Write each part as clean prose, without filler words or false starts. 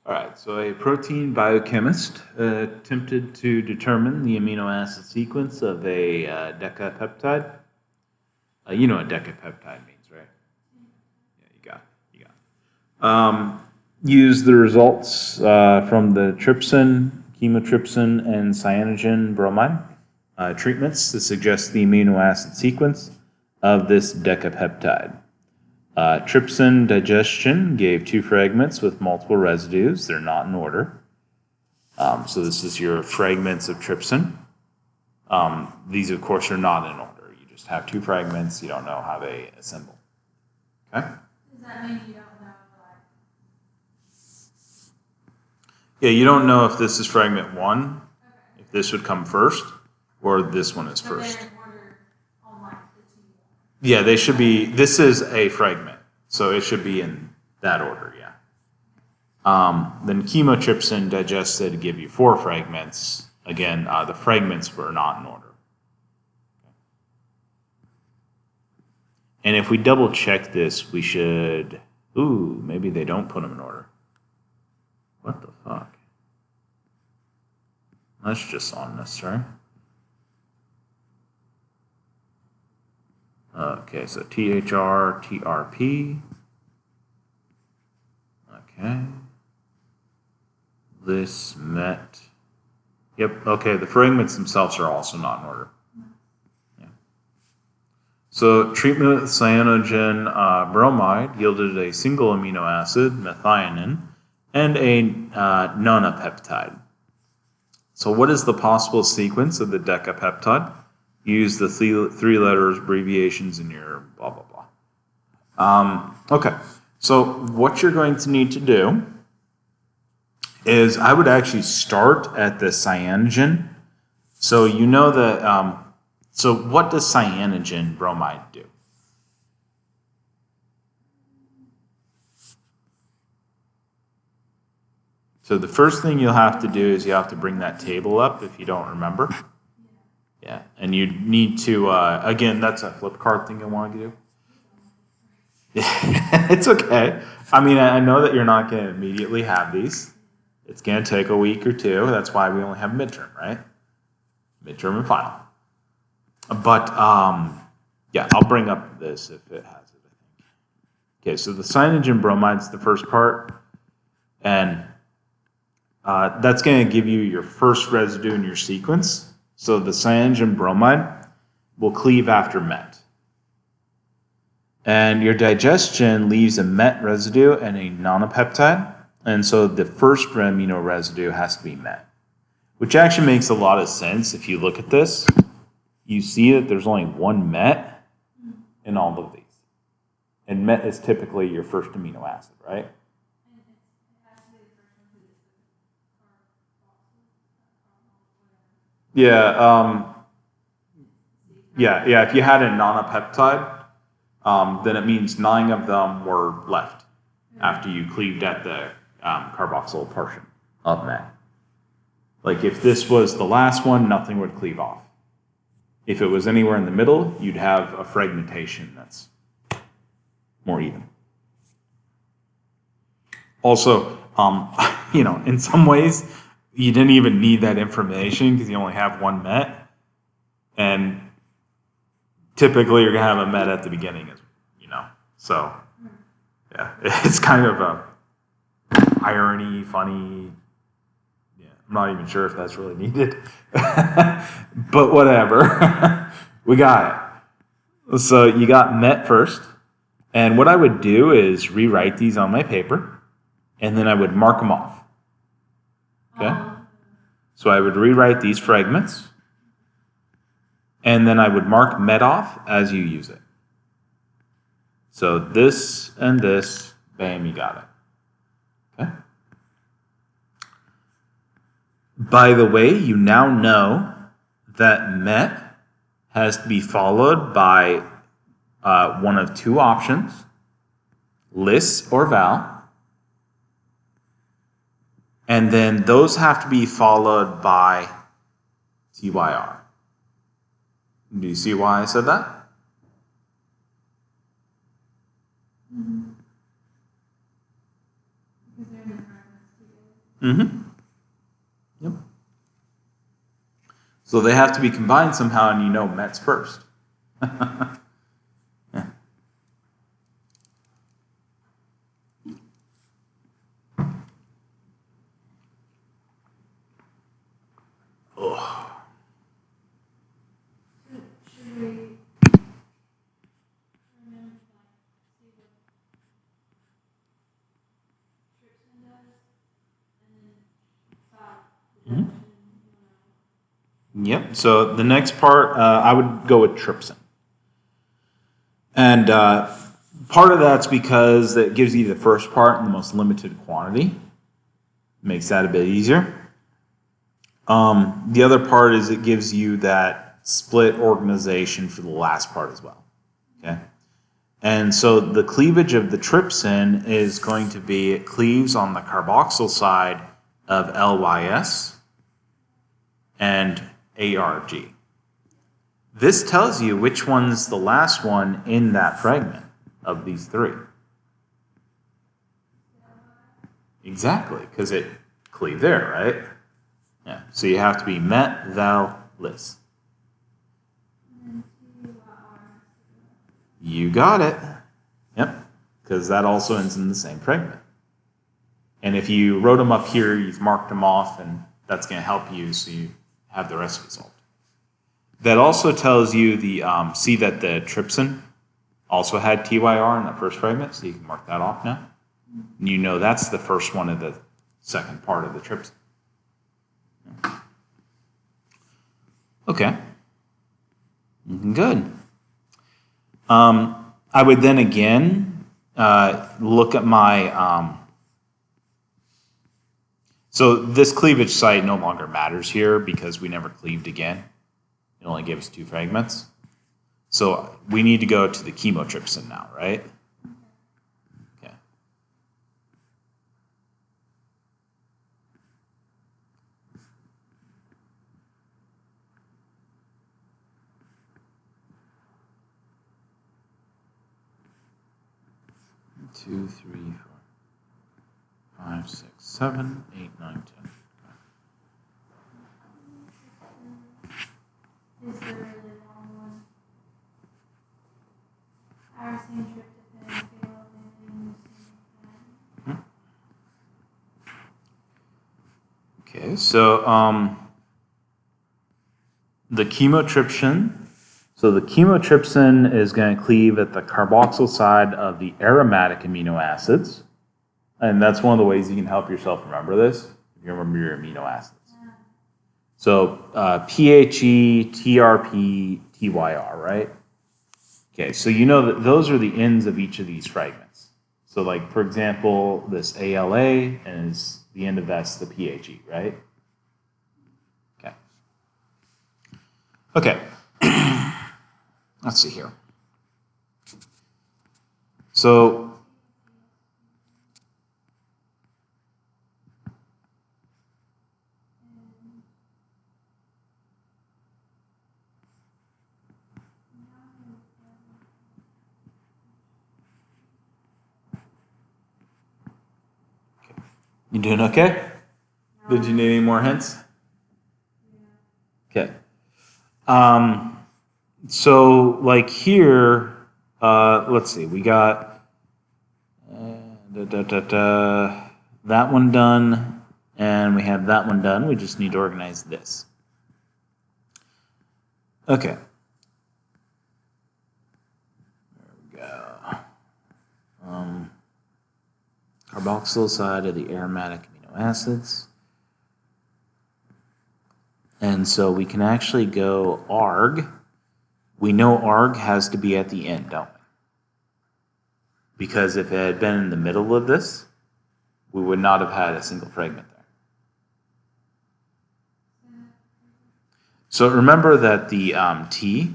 All right, so a protein biochemist attempted to determine the amino acid sequence of a decapeptide. You know what decapeptide means, right? Yeah, you got it. Use the results from the trypsin, chymotrypsin, and cyanogen bromide treatments to suggest the amino acid sequence of this decapeptide. Trypsin digestion gave 2 fragments with multiple residues. They're not in order. So this is your fragments of trypsin. These, of course, are not in order. You just have 2 fragments. You don't know how they assemble. Okay? Does that mean you don't know, like... Yeah, you don't know if this is fragment 1, Okay. if this would come first, or this one is But first. they're in order on, like, the two. Yeah, they should be. This is a fragment, so it should be in that order, yeah. Then chymotrypsin digested to give you 4 fragments. Again, the fragments were not in order. And if we double check this, we should... Ooh, maybe they don't put them in order. What the fuck? That's just unnecessary. Okay, so THR, TRP. Okay. This met. Yep, okay, the fragments themselves are also not in order. Yeah. So treatment with cyanogen bromide yielded a single amino acid, methionine, and a nonapeptide. So what is the possible sequence of the decapeptide? Use the 3 letters abbreviations in your blah, blah, blah. Okay, so what you're going to need to do is I would actually start at the cyanogen. So you know that, so what does cyanogen bromide do? So the first thing you'll have to do is you have to bring that table up if you don't remember. Yeah, and you need to, again, that's a flip card thing you want to do. It's okay. I mean, I know that you're not going to immediately have these. It's going to take a week or 2. That's why we only have midterm, right? Midterm and final. But, yeah, I'll bring up this if it has it, I think. Okay, so the cyanogen bromide is the first part. And that's going to give you your first residue in your sequence. So the cyanogen bromide will cleave after met. And your digestion leaves a met residue and a nonapeptide. And so the first amino residue has to be met, which actually makes a lot of sense. If you look at this, you see that there's only 1 met in all of these. And met is typically your first amino acid, right? Yeah, yeah. If you had a nonapeptide, then it means 9 of them were left after you cleaved at the carboxyl portion of met. Like if this was the last one, nothing would cleave off. If it was anywhere in the middle, you'd have a fragmentation that's more even. Also, you know, in some ways, you didn't even need that information because you only have 1 met. And typically you're going to have a met at the beginning, you know. So, yeah, it's kind of a irony, funny. Yeah, I'm not even sure if that's really needed. But whatever. We got it. So you got met first. And what I would do is rewrite these on my paper. And then I would mark them off. Okay? So I would rewrite these fragments. And then I would mark met off as you use it. So this and this, bam, you got it. Okay? By the way, you now know that met has to be followed by one of 2 options, lis or val. And then those have to be followed by TYR. Do you see why I said that? Because they're in the fragments together. Mm-hmm. Yep. So they have to be combined somehow, and met's first. Yeah. Oh. Should we remember, see what Trixon does, and then stop the Mhm. deduction, Yep. So the next part, I would go with trypsin. And part of that's because it gives you the first part in the most limited quantity. Makes that a bit easier. The other part is it gives you that split organization for the last part as well. Okay. And so the cleavage of the trypsin is going to be, it cleaves on the carboxyl side of LYS and ARG. This tells you which one's the last one in that fragment of these three. Exactly, because it cleaved there, right? Yeah. So you have to be met, thou, lis. and then TYR. You got it. Yep. Because that also ends in the same fragment. And if you wrote them up here, you've marked them off, and that's going to help you so you have the recipe solved. That also tells you see that the trypsin also had TYR in that first fragment, so you can mark that off now. And that's the first one of the second part of the trypsin. Okay. Good. I would then again look at my. So this cleavage site no longer matters here because we never cleaved again. It only gave us 2 fragments. So we need to go to the chymotrypsin now, right? Okay. Two, 3, 4, 5, 6, 7, 8, 9, 10. Is the really long one. Tyrosine tryptophan, phenylphenidaine, Okay, so the chymotrypsin. So the chymotrypsin is going to cleave at the carboxyl side of the aromatic amino acids. And that's one of the ways you can help yourself remember this, if you remember your amino acids. So PHE, TRP, TYR, right? Okay, so you know that those are the ends of each of these fragments. So like, for example, this ALA, and the end of that's the PHE, right? Okay. Okay. Let's see here. So you doing okay? Did you need any more hints? Okay. So like here, let's see, we got that one done, and we have that one done. We just need to organize this. Okay. There we go. Carboxyl side of the aromatic amino acids. And so we can actually go ARG. We know ARG has to be at the end, don't we? Because if it had been in the middle of this, we would not have had a single fragment there. So remember that the T,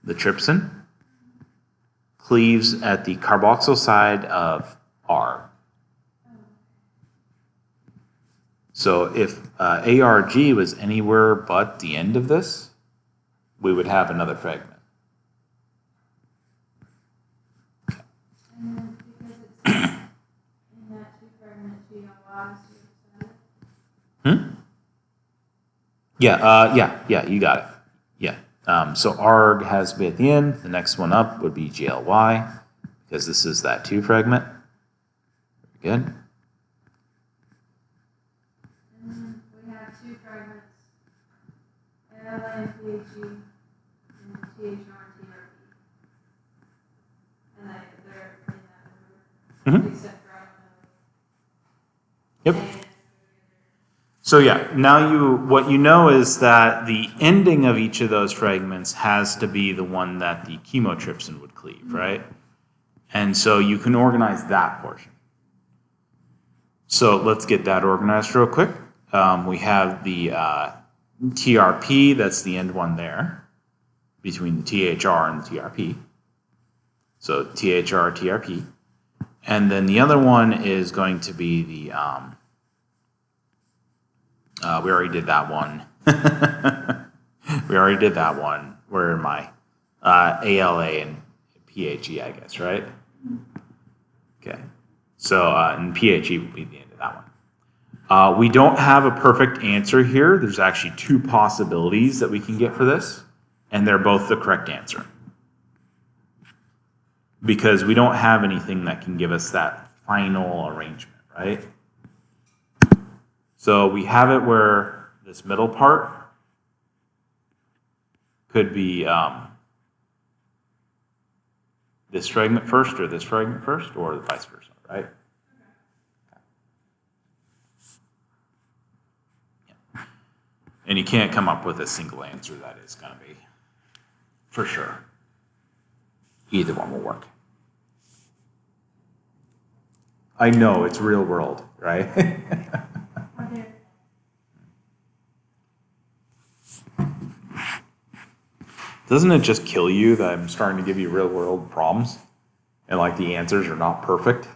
the trypsin, cleaves at the carboxyl side of R. So if ARG was anywhere but the end of this, we would have another fragment. And then because it's in that 2 fragment GR, Yeah, you got it. Yeah. So arg has to be at the end. The next one up would be GLY, because this is that 2 fragment. Very good. And then we have 2 fragments, ALA and PHE, and THR and TRP. And they're in that order, Mhm. except for I Yep. don't know. So yeah, now what you know is that the ending of each of those fragments has to be the one that the chymotrypsin would cleave, right? And so you can organize that portion. So let's get that organized real quick. We have the TRP, that's the end one there, between the THR and the TRP. So THR, TRP. And then the other one is going to be the, we already did that one. We already did that one. Where am I? ALA and PHE, I guess, right? Okay. So, and PHE will be the end of that one. We don't have a perfect answer here. There's actually 2 possibilities that we can get for this, and they're both the correct answer. Because we don't have anything that can give us that final arrangement, right? So we have it where this middle part could be this fragment first or this fragment first, or vice versa, right? Yeah. And you can't come up with a single answer that is going to be for sure. Either one will work. I know, it's real world, right? Are there Doesn't it just kill you that I'm starting to give you real world problems and like the answers are not perfect?